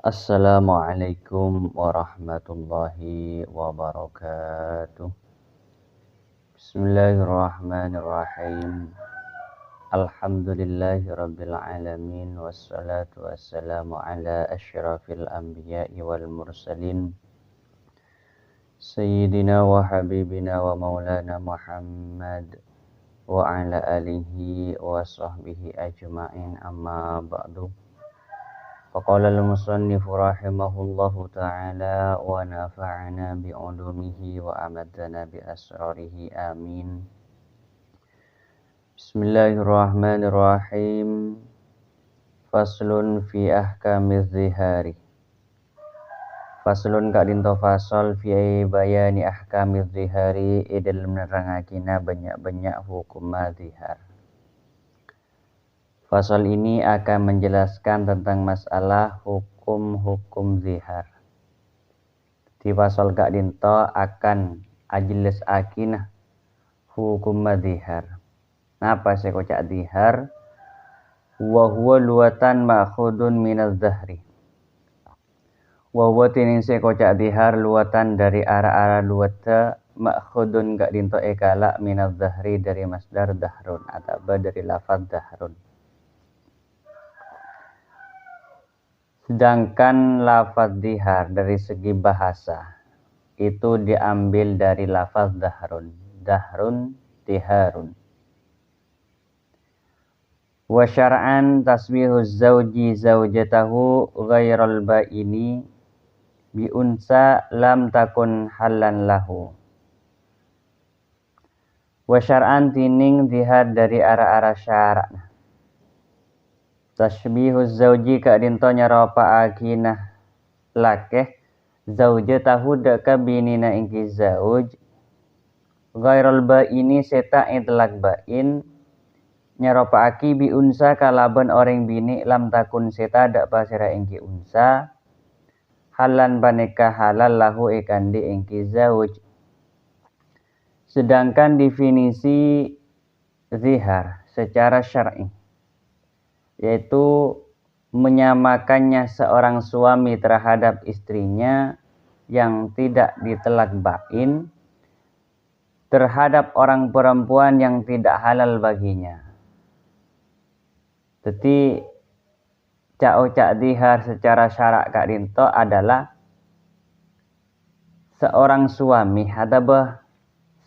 Assalamualaikum warahmatullahi wabarakatuh. Bismillahirrahmanirrahim. Alhamdulillahi rabbil alamin. Wassalatu wassalamu ala asyrafil anbiya'i wal mursalin Sayyidina wa habibina wa maulana Muhammad wa ala alihi wa sahbihi ajma'in, amma ba'du. Faqala al-musannif rahimahullahu ta'ala wa nafa'ana bi'ulumihi wa amadana bi asrarihi, amin. Bismillahirrahmanirrahim. Faslun fi ahkamiz zihari. Faslun kak dinto fasal fi bayani ahkamiz zihari, idal menerangakina banyak-banyak hukum zihar. Fasal ini akan menjelaskan tentang masalah hukum-hukum zihar. Di fasal kak dinto akan ajelas akinah hukum zihar. Napa saya kocak zihar? Wa huwa luwatan ma'khudun minaz zahri. Wa huwa tinin saya kocak zihar luwatan dari ara-ara luwata ma'khudun kak dinto ekala minaz zahri dari masdar dahrun atau dari lafaz dahrun. Sedangkan lafaz zihar dari segi bahasa itu diambil dari lafaz dahrun. Dahrun, diharun. Wa syar'an tasbihu zawji zawjatahu ghairal ba'ini bi unsa lam takun halan lahu. Wa syar'an tining zihar dari ara-ara syara'. Tasbihu zawji kak dinto nyaropa akinah lakeh zaujatahu daka binina ingki zauj ghairal ba'ini seta itlak ba'in nyaropa aki bi unsa kalaban orang bini lam takun seta dak pasira ingki unsa halan paneka halal lahu ikandi ingki zauj. Sedangkan definisi zihar secara syar'i yaitu menyamakannya seorang suami terhadap istrinya yang tidak ditelak ba'in terhadap orang perempuan yang tidak halal baginya. Jadi cak zihar secara syarak kak dinto adalah seorang suami atau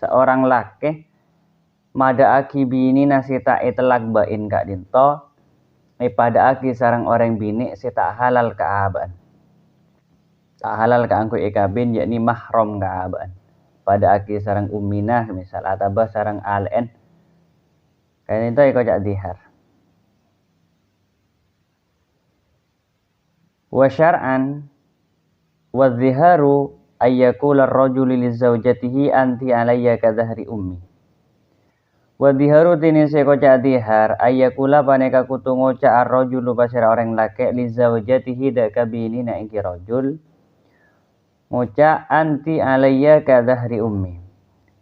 seorang laki mada aki bini nasita itlak ba'in kak dinto pada aki sarang orang bini tak halal keabaan. Tak halal ke angku ikabin yakni mahram keabaan. Pada aki sarang umminah misal atau sarang aln. Karena itu ikut jak zihar. Wa syar'an wa ziharu ayyakula ar-rajuli li zawjatihi anti alayya ka dhahri ummi. Wa dhiharu tini sekoca dhihar ayyakula paneka kutungo ca ar-rajulu pasira orang laki li zawjatihi daka bini na ingki rajul ngoca anti alayya ka dhahri ummi.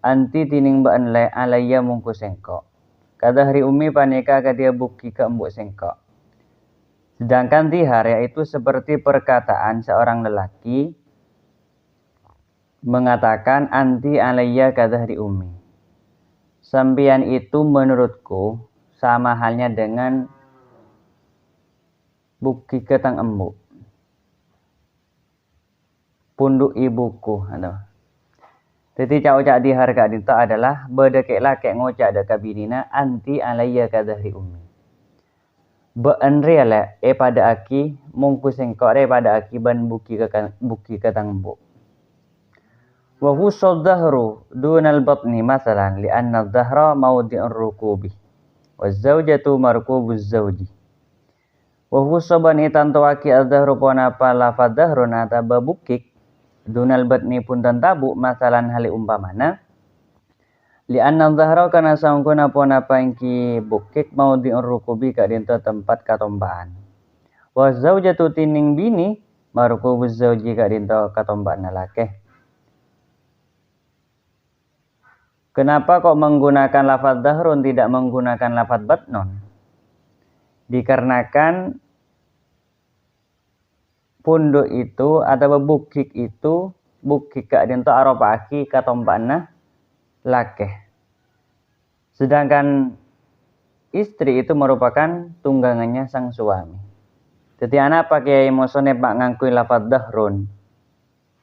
Anti tining baan le alayya mungku sengko ka dhahri ummi paneka ka dia buki ke embuk sengko. Sedangkan dhihar yaitu seperti perkataan seorang lelaki mengatakan anti alayya ka dhahri ummi. Sampian itu menurutku sama halnya dengan buki ketang embuk. Punduk ibuku. Jadi cak dihar kak dinto adalah bedekek lakek ngocak deka binina anti alayya ka dhahri ummi. Beenri ala pada aki mungku sengkok pada aki ban buki ketang embuk. Wa husa dhahru dunal batni masalan li'anna dhahra mawdi'ur rukubi wa zawjatu markubuz zawji wa husa bani tantawaki al-dhahru ponapa lafad dhahru nata babukik dunal batni pun tantabu masalan hali umpamana li'anna dhahra kana sangkuna ponapa ingki bukik mawdi'ur rukubi kak dinto tempat katombaan wa zawjatu tining bini markubuz zawji kak dinto katombaan nalakeh. Kenapa kok menggunakan lafaz dahrun tidak menggunakan lafaz batnon? Dikarenakan punduk itu atau bukik itu bukik kak dinto aropa aki katompana lakeh. Sedangkan istri itu merupakan tunggangannya sang suami. Jadi anak pakai musonef mak ngangkui lafadz dahrun.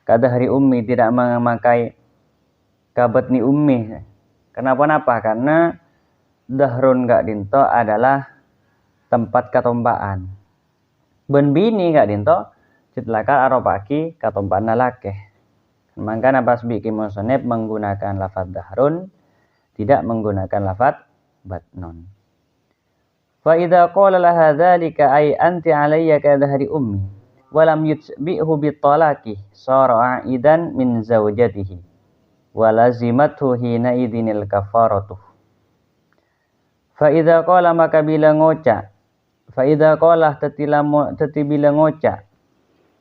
Kadahri ummi tidak memakai kabat ni ummi. Kenapa? Karena dahrun gak dinto adalah tempat katompaan. Ben bini gak dinto citlakal aropaki katompaan lakeh. Maka napas bikin musonef menggunakan lafadz dahrun, tidak menggunakan lafadz batnon. Fa idza qala laha dzalika ay anti alayya ka dhahri ummi wa lam yutbi'hu bitalaqi sara aidan min zawjatihi wa lazimathu hina idinil kafaratu. Fa idza qala maka bila ngoca, fa idza qala tati bila ngoca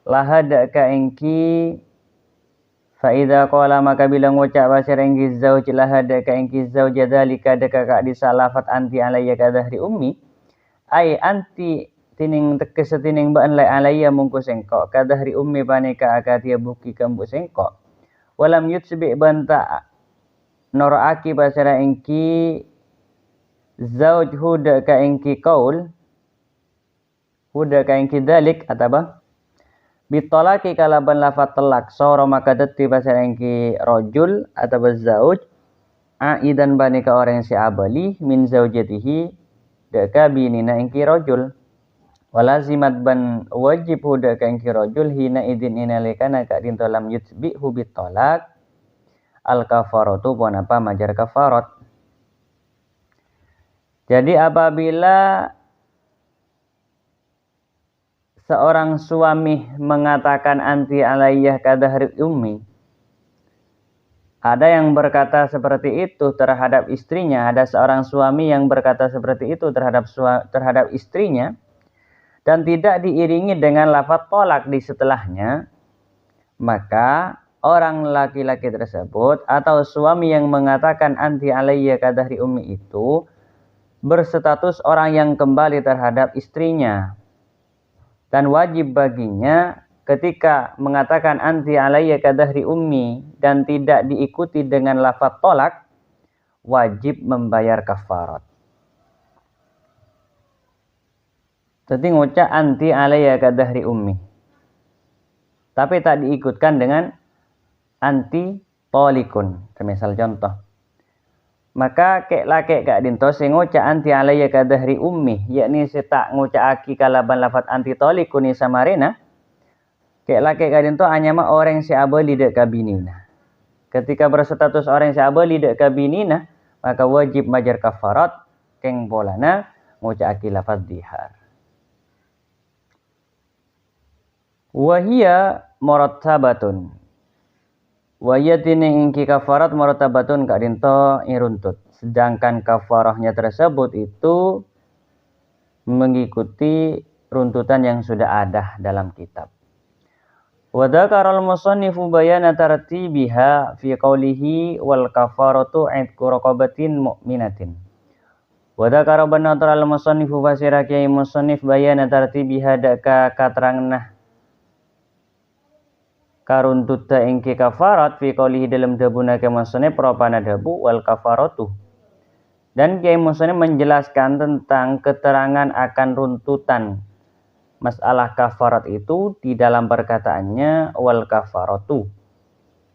lahada ka engki, fa idza qala maka bila ngoca basir engki zauj lahada ka engki zauj dzalika deka ka disalafat anti alayya ka dhahri ummi ay anti tining tekes tining baan lai alayya mungku sengko kadahri ummi paneka akatia buki kambu sengko walam yutsbi banta noraaki basara engki zauj huda ka engki qaul huda ka engki dalik ataba bitolaki kalaban lafat telak soro maka deti basara engki rojul ataba zauj aidan paneka orang si abali min zaujatihi daka binina engki rojul walazimat ban wajib huda ka engki rojul hina idin inalikana ka dinto lam yutbi hubit tolak al kafaratu ponapa majar kafarat. Jadi apabila seorang suami mengatakan anti alayyah kadahri ummi, ada yang berkata seperti itu terhadap istrinya, ada seorang suami yang berkata seperti itu terhadap istrinya dan tidak diiringi dengan lafaz tolak di setelahnya, maka orang laki-laki tersebut atau suami yang mengatakan anti alayya kadahri ummi itu berstatus orang yang kembali terhadap istrinya dan wajib baginya ketika mengatakan anti alayya kadahri ummi dan tidak diikuti dengan lafaz tolak, wajib membayar kafarat. Jadi ngucap anti alayya kadahri ummi, tapi tak diikutkan dengan anti tolikun. Semisal contoh, maka kek laki kak dinto sing ngucap anti alayya kadahri ummi, yakni setak ngucap aki kalaban lafaz anti tolikun samarina. Kek laki kadinto hanya ma orang si abali dek kabinina. Ketika berstatus orang si abali dek kabinina, maka wajib majar kafarat keng bolana ngucap aki lafaz dihar. Wahia murattabatun. Wahia tini ingki kafarat murattabatun kadinto iruntut. Sedangkan kafarahnya tersebut itu mengikuti runtutan yang sudah ada dalam kitab. Wa dzakaral musannifu bayana tartibiha fi qawlihi wal kafaratu 'idqu raqabatin mu'minatin. Wa dzakara banatral musannifu fasira kiai musannif bayana tartibiha daka katerangnah karuntuta ingki kafarat fi qawlihi dalam dabuna ke musannif propana dabu wal kafaratu. Dan kiai musannif menjelaskan tentang keterangan akan runtutan masalah kafarat itu di dalam perkataannya wal kafaratu.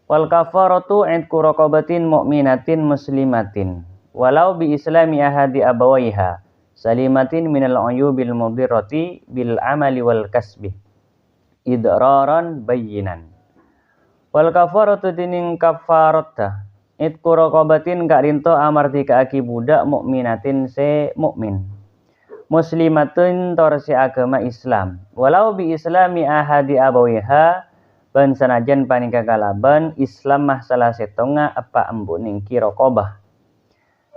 Wal kafaratu 'idqu raqabatin mu'minatin muslimatin walau bi islami ahadi abawaiha salimatin minal uyubil mudirrati bil amali wal kasbi idraran bayyinan. Wal kafaratu tining kafarata 'idqu raqabatin ka rinto amarti ka aki budak mukminatin se mukmin muslimatun torsi agama Islam walau bi islami ahadi abawiha ban sanajan panika kalaban Islam mah salah setonga apa embuk ningki raqabah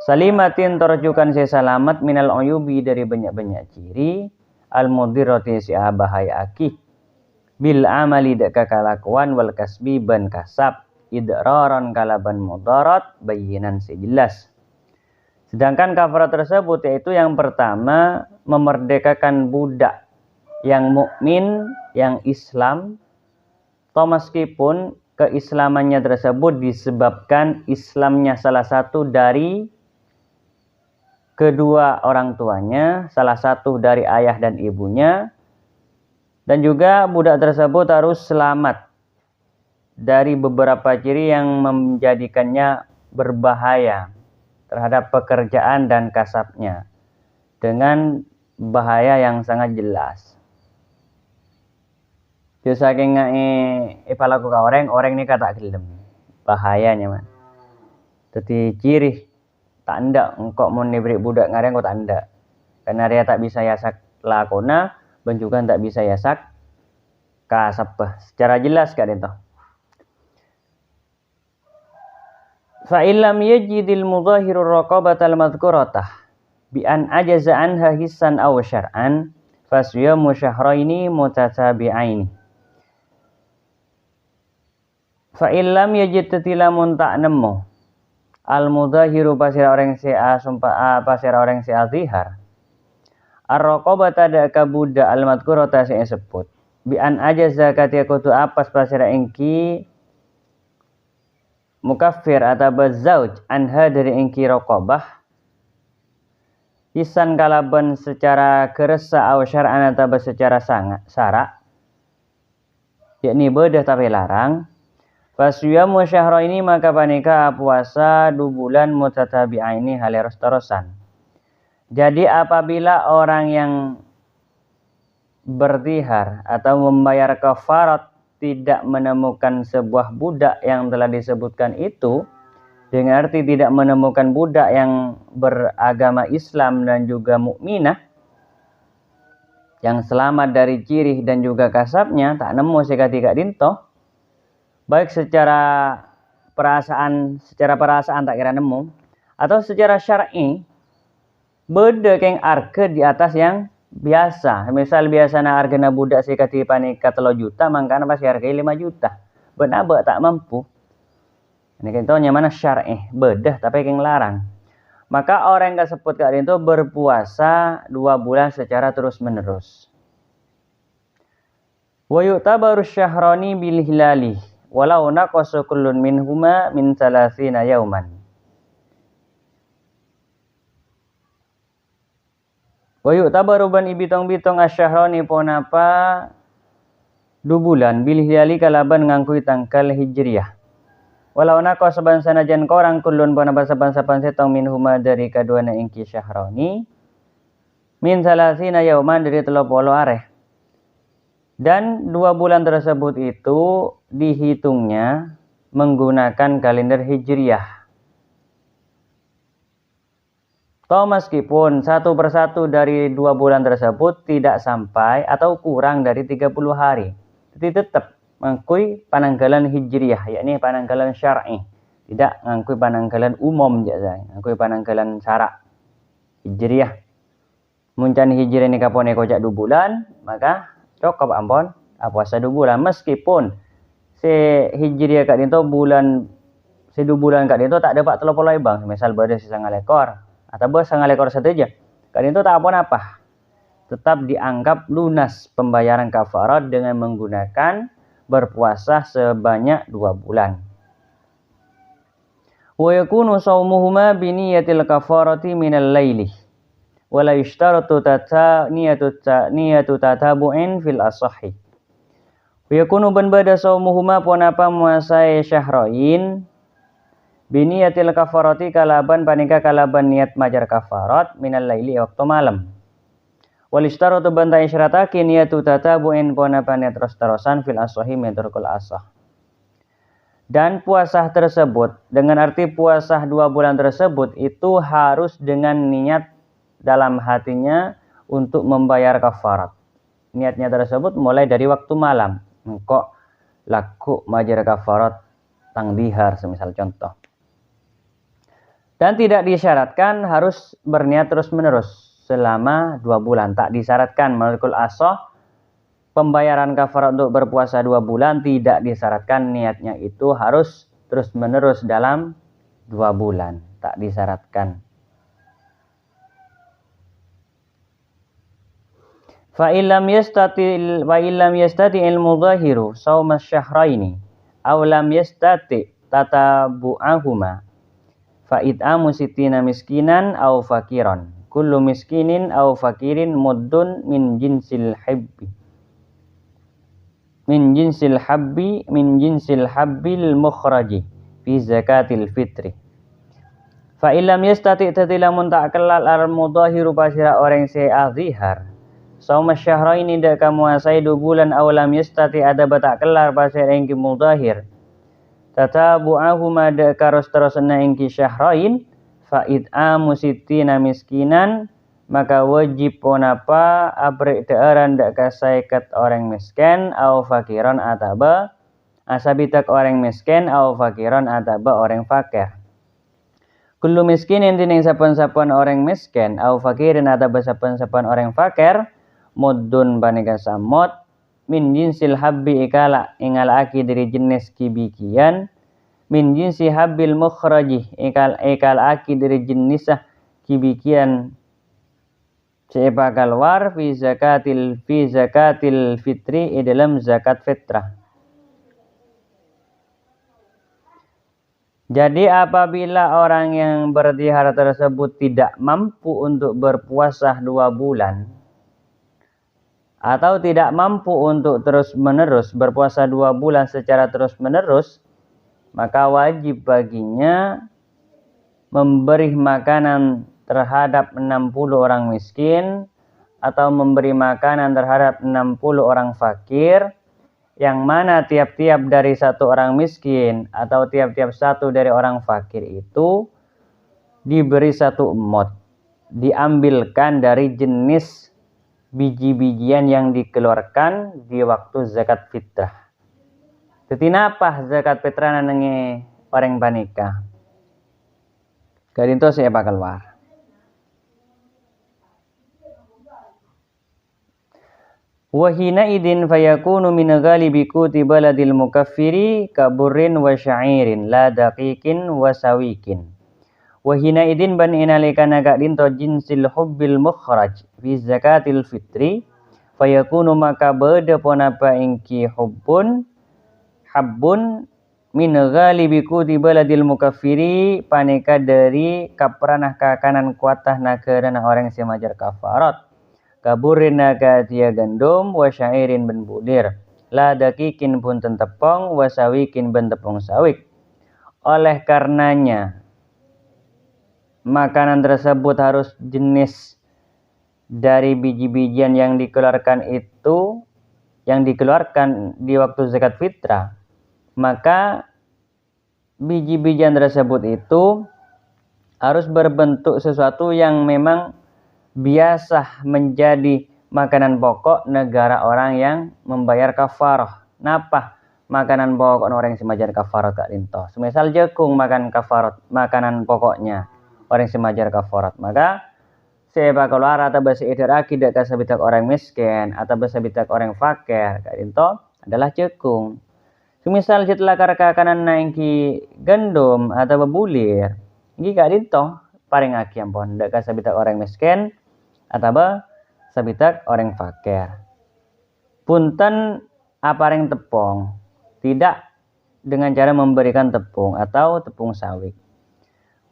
salimatin torjukan se salamat minal uyubi dari banyak-banyak ciri al mudirrati si bahaya aki bil amali deka kalakuan wal kasbi ban kasab idraran kalaban mudarat bayinan sejelas. Sedangkan kafarat tersebut yaitu yang pertama memerdekakan budak yang mukmin yang Islam, toh meskipun keislamannya tersebut disebabkan Islamnya salah satu dari kedua orang tuanya, salah satu dari ayah dan ibunya, dan juga budak tersebut harus selamat dari beberapa ciri yang menjadikannya berbahaya terhadap pekerjaan dan kasabnya dengan bahaya yang sangat jelas. Jadi saking ipalaku ka orang ni kata gelem bahayanya man. Jadi ciri tak ndak engkau mau diberi budak ngareng kau tak ndak. Karena dia tak bisa yasak lakona dan juga tak bisa yasak kasabah. Secara jelas kak itu. Fa illam yajidil mudhahiru raqabatal madhkuratah bi an ajaza anha hissan aw syar'an fasyamu syahraini mutatabi'aini. Fa illam yajid tatilamun tak nemu al mudhahiru pasir orang si sumpah pasir orang si azhar ar-raqabata da kabuda al madhkurata si sebut bi an ajaza katia kutu apas pasir engki mukaffir atau bazauj anha dari engki raqabah hisan kalaban secara keresa aw syar'an atau secara syarak yakni bedah tapi larang. Fasyamu syahraini maka panika puasa 2 bulan mutatabi'aini haleros terusan. Jadi apabila orang yang berzihar atau membayar kafarat tidak menemukan sebuah budak yang telah disebutkan itu, dengan arti tidak menemukan budak yang beragama Islam dan juga mukminah yang selamat dari ciri dan juga kasabnya, tak nemu sekatika dinto. Baik secara perasaan tak kira nemu atau secara syar'i beda keng harga di atas yang biasa. Misal biasanya harga budak sekati panika 3 juta, mangkana pasti harga 5 juta. Benar tak mampu. Ini contohnya mana syar'i beda tapi keng larang. Maka orang yang sebut kali itu berpuasa 2 bulan secara terus menerus. Wa yu'tabaru syahrani bil hilali walau naqasa kullun minhuma min 30 yauman. Wa yu'tabaru ban ibitong-bitong asyahrani ponapa 2 bulan bil hilali kalaban ngangkui tanggal hijriyah. Walau naqasa ban sanajan korang kullun ponapa saban-saban setong minhuma dari kaduana ingki syahrani min 30 yauman dari 30 areh. Dan 2 bulan tersebut itu dihitungnya menggunakan kalender hijriyah. Toh meskipun satu persatu dari 2 bulan tersebut tidak sampai atau kurang dari 30 hari. Tapi tetap mengakui pananggalan hijriyah, yakni pananggalan syar'i. Tidak mengakui pananggalan umum saja, mengakui pananggalan syarak hijriyah. Muncan hijriyah ni kapone kocak 2 bulan, maka cukup ampun puasa 2 bulan meskipun si hijriah kat dinto bulan si 2 bulan kat dinto tak dapat 30 bang, misal berada si 9 ekor atau 9 ekor saja kat dinto tak apa-apa, tetap dianggap lunas pembayaran kafarat dengan menggunakan berpuasa sebanyak 2 bulan. Wa yakunu shaumuhuma bi niyatil kafarati minal laili wala yushtaratu niyatu tatabu'in fil asahi. Yakunu ban bada saumuhuma ponapa muasai syahrain biniyatil kafarati kalaban panika kalaban niat majar kafarat minal laili waktu malam. Wal ishtaratu ban ta isyaratake niyatu tatabu'in ponapa niat terus-terusan fil asahi meturkul asah. Dan puasa tersebut dengan arti puasa 2 bulan tersebut itu harus dengan niat dalam hatinya untuk membayar kafarat. Niatnya tersebut mulai dari waktu malam. Engkau laku majar kafarat tang dihar semisal contoh. Dan tidak disyaratkan harus berniat terus menerus selama 2 bulan. Tak disyaratkan menurut asah pembayaran kafarat untuk berpuasa 2 bulan tidak disyaratkan niatnya itu harus terus menerus dalam 2 bulan. Tak disyaratkan. Fa illam yastati al-mudhahiru shaum asy-syahraini aw lam yastati tatabu'ahuma fa it'amu sittina miskinan aw fakiran kullu miskinin aw fakirin muddun min jinsil habbil mukhraji fi zakatil fitri. Fa illam yastati tatilamun tak kelal al-mudhahiru pasira orang se azhar saum asy-syahraini dak kamuasai 2 bulan aw lam yastati ada batak kelar pasira engki mudhahir tatabu'ahuma dak karos terusna engki syahrain fa it'amu sittina miskinan maka wajib ponapa abrek dearan dak kasaikat orang miskin au fakiran ataba asabitak orang miskin au fakiran ataba orang fakir. Kullu miskinin dining sapan-sapan orang miskin au fakirin ataba sapan-sapan orang fakir muddun banika samot min jinsil habbi ikala ingala aki dari jenis kibikian min jinsi habbil mukhraji ikal aki dari jenisah kibikian sepa keluar fi zakatil fitri dalam zakat fitrah. Jadi apabila orang yang berzihar tersebut tidak mampu untuk berpuasa 2 bulan atau tidak mampu untuk terus-menerus berpuasa 2 bulan secara terus-menerus, maka wajib baginya memberi makanan terhadap 60 orang miskin atau memberi makanan terhadap 60 orang fakir, yang mana tiap-tiap dari 1 orang miskin atau tiap-tiap 1 dari orang fakir itu diberi 1 mud, diambilkan dari jenis biji-bijian yang dikeluarkan di waktu zakat fitrah. Tetinapah zakat fitrah nange orang banika kadinto saya bakal keluar. Wahina idin fayakunu min ghalibi kuti baladil mukaffiri kaburin wa sya'irin la daqiqin wa sawikin. Wahina idin ban inalika naga dinto jinsil hubbil mukhraj fi zakatil fitri fayakunu maka beda ponapa ingki habbun min ghalibi kuti baladil mukaffiri paneka dari kapranah kakanan kuatah nakerana orang semajar kafarat. Kaburin naga tia gandum wa syairin ben budir la dakikin pun tentepong wa sawikin ben tepung sawik. Oleh karenanya makanan tersebut harus jenis dari biji-bijian yang dikeluarkan itu yang dikeluarkan di waktu zakat fitrah, maka biji-bijian tersebut itu harus berbentuk sesuatu yang memang biasa menjadi makanan pokok negara orang yang membayar kafarah. Napa makanan pokok orang yang semajar kafarat kak linto? Semisal jagung makan kafarat, makanan pokoknya orang yang semajar kafarat, maka seba keluar atau basa idraki dak kasabitak orang miskin atau basabitak orang fakir kak linto adalah jagung. Semisal setelah karakanan naiki gandum atau bebulir, ini kak linto paring aki ampun dak kasabitak orang miskin atau sabitak orang fakir. Punten apareng tepung, tidak dengan cara memberikan tepung atau tepung sawit.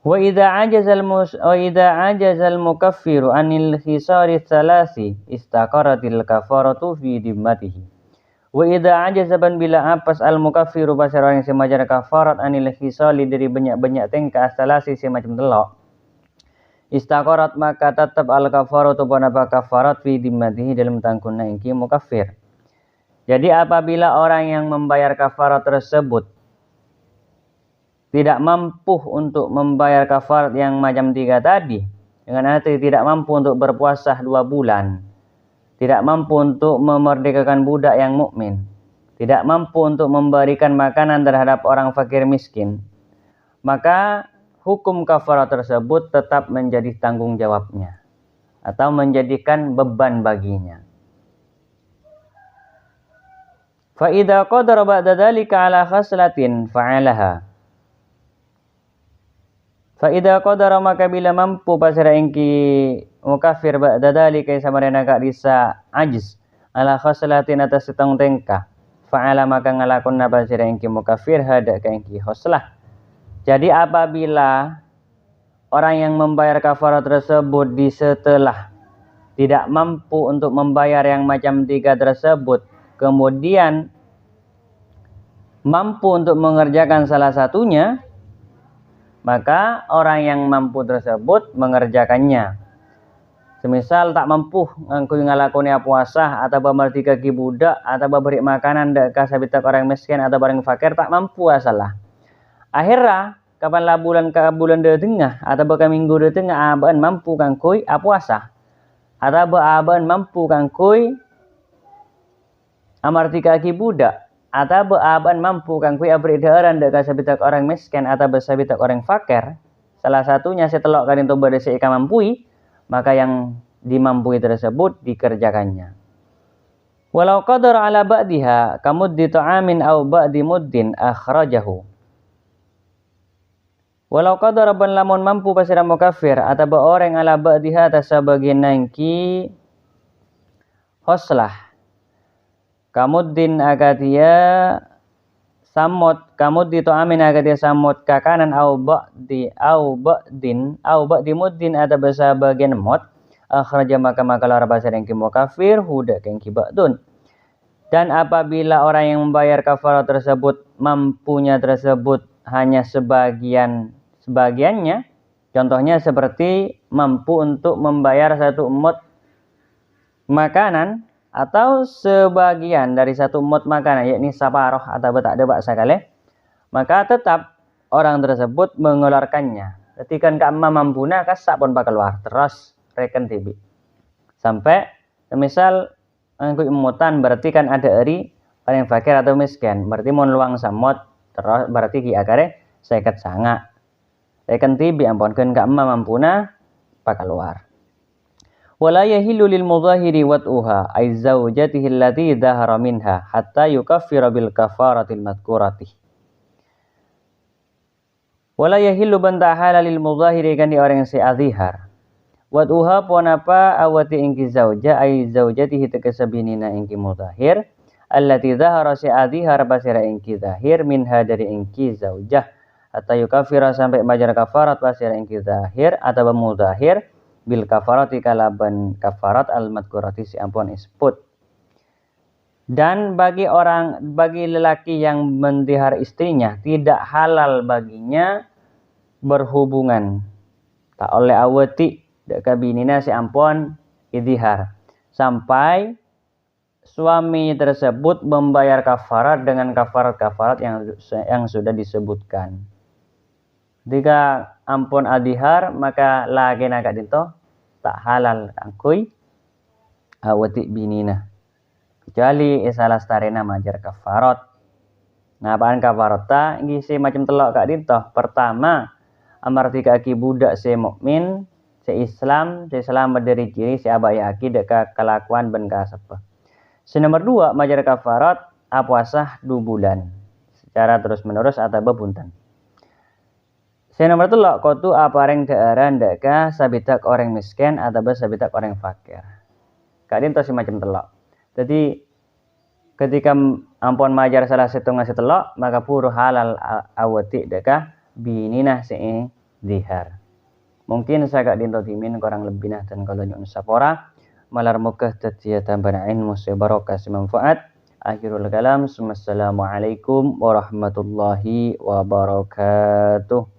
Wa idza ajazal mukaffiru anil khisari tsalasi istaqaratil kafaratu fi dimmatihi. Wa idza ajazaban bila apas al mukaffiru pasar orang semajar kafarat anil khisali dari banyak-banyak tingkah tsalasi semacam telok. Istaqarat maka tetap al-kafaratu panapa kafarat fi dimmatihi dalam tangkunna ingki mukaffir. Jadi apabila orang yang membayar kafarat tersebut tidak mampu untuk membayar kafarat yang macam 3 tadi, dengan arti tidak mampu untuk berpuasa 2 bulan, tidak mampu untuk memerdekakan budak yang mukmin, tidak mampu untuk memberikan makanan terhadap orang fakir miskin, maka hukum kafarat tersebut tetap menjadi tanggung jawabnya atau menjadikan beban baginya. Fa idza qadara ba'da dzalika ala khaslatin fa'alaha. Fa idza qadara maka bila mampu pasara ingki mukafir ba'da dzalika samarena ka disa ajiz ala khoslatin atas setong tengkah fa'ala maka ngalakon napa sira engki mukafir hada ka engki khoslah. Jadi apabila orang yang membayar kafarah tersebut di setelah tidak mampu untuk membayar yang macam 3 tersebut, kemudian mampu untuk mengerjakan salah satunya, maka orang yang mampu tersebut mengerjakannya. Semisal tak mampu ngangkui ngalakoni puasa atau bermerti kaki budak atau beri makanan deka sabitak orang miskin atau orang fakir, tak mampu asalah. Akhirnya kapanlah bulan de tengah atau ke minggu de tengah aban mampu ngangkui puasa atau aban mampu ngangkui amarti kaki budak atau aban mampu ngangkui beredaran deka sabitak orang miskin atau sabitak orang fakir, salah satunya setelok kan itu berdasi mampui, maka yang dimampui tersebut dikerjakannya. Walau qadar ala ba'diha kamuddi ta'amin au ba'di muddin akhrajahu. Walau qadar ban lamun mampu pasira mukafir atau orang ala ba'diha atas sebagian nangki hoslah. Kamuddin agadia samot kamuddi ta'amin agadia samot kakanan au ba'di muddin atau sebagian mod akhraja maka lar pasira engki mukafir huda engki ba'dun. Dan apabila orang yang membayar kafarah tersebut mampunya tersebut hanya sebagiannya, contohnya seperti mampu untuk membayar 1 mud makanan atau sebagian dari 1 mud makanan, yakni saparoh atau tak ada baksa kali, maka tetap orang tersebut mengeluarkannya. Ketika kamma mampuna kasak pun bakal keluar terus reken tibi sampai misal angkut imutan berarti kan ada eri orang fakir atau miskin, berarti mau luang samot terus berarti ki akare seket sanga reken tibi ampun kan kamma mampuna bakal keluar. Wala yahillu lil mudhahiri wat'uha ay zawjatihi allati dhahara minha hatta yukaffira bil kafaratil madhkurati. Wala yahillu banta halal lil mudhahiri kan di orang yang se'adhihar. Wat'uha pon apa awati ingki zawja ay zawjatihi tekesabinina ingki mudhahir allati dhahara se'adhihar basira ingki dhahir minha dari ingki zawjah hatta yukaffira sampai majar kafarat basira ingki dhahir atau mudhahir bil kafarati kalaban kafarat al madhkurati si ampun isbut. Dan bagi lelaki yang mendihar istrinya tidak halal baginya berhubungan tak oleh awati deka binina si ampun idhihar sampai suami tersebut membayar kafarat dengan kafarat yang sudah disebutkan. Jika ampun adhihar maka lagi naga dinto tak halal angkui awati binina kecuali isalah starena majar kafarat. Nah apaan kafarat ta ngisi macam telok kak dinto. Pertama amarti kaki budak se mukmin se Islam se selamat dari ciri se abaya aki deka kelakuan ben kasapa. Nomor 2 majar kafarat puasa 2 bulan secara terus menerus atau bebuntan. Nomor 3 kotu apareng daerah deka sabitak orang miskin atau sabitak orang fakir. Kadin tosi macam telok. Jadi ketika ampun majar salah satu ngasih telok maka puru halal awati deka bininah se dihar. Mungkin saya gak dinto timin kurang lebih nah dan kalau nyun sapora malar mukah tatiya tambanain musi barokah si manfaat. Akhirul kalam. Assalamualaikum warahmatullahi wabarakatuh.